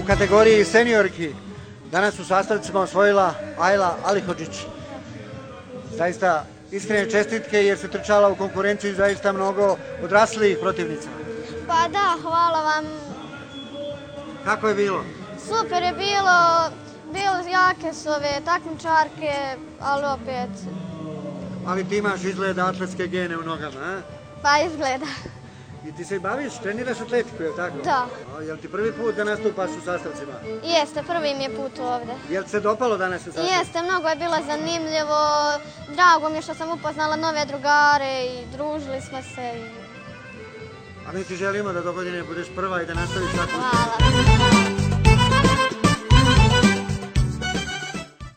U kategoriji seniorki danas u sastavcima osvojila Ajla Alihodžić. Zaista iskrene čestitke jer se trčala u konkurenciji zaista mnogo odraslijih protivnica. Pa da, hvala vam. Kako je bilo? Super je bilo, jake su ove takmičarke, ali opet... Ali ti imaš izgleda atletske gene u nogama, a? Pa izgleda. I ti se baviš, treniraš atletiku, je li tako? Da. Jel ti prvi put da nastupaš u sastavcima? Jeste, prvi mi je put ovde. Jel ti se dopalo danas u sastavcima? Jeste, mnogo je bilo zanimljivo. Drago mi je što sam upoznala nove drugare i družili smo se. A mi ti želimo da do godine budeš prva i da nastaviš tako. Hvala.